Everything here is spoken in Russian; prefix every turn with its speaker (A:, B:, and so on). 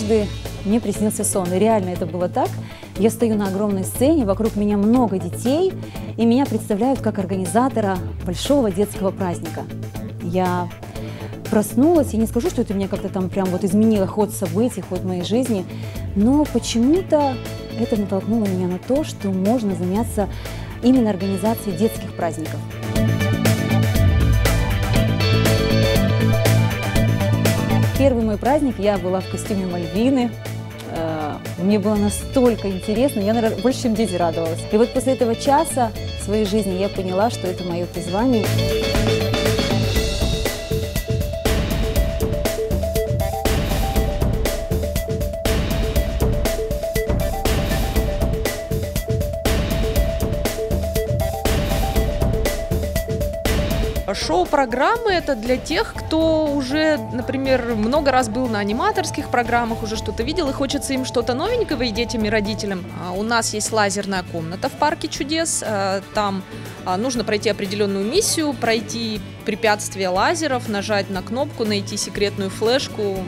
A: однажды мне приснился сон, и реально это было так. Я стою на огромной сцене, вокруг меня много детей, и меня представляют как организатора большого детского праздника. Я проснулась, я не скажу, что это меня как-то там прям вот изменило ход событий, ход моей жизни, но почему-то это натолкнуло меня на то, что можно заняться именно организацией детских праздников. Первый мой праздник я была в костюме Мальвины. Мне было настолько интересно, я, наверное, больше, чем дети, радовалась. И вот после этого часа своей жизни я поняла, что это мое призвание.
B: Шоу-программы – это для тех, кто уже, например, много раз был на аниматорских программах, уже что-то видел, и хочется им что-то новенького и детям, и родителям. У нас есть лазерная комната в Парке чудес. Там нужно пройти определенную миссию, пройти препятствия лазеров, нажать на кнопку, найти секретную флешку.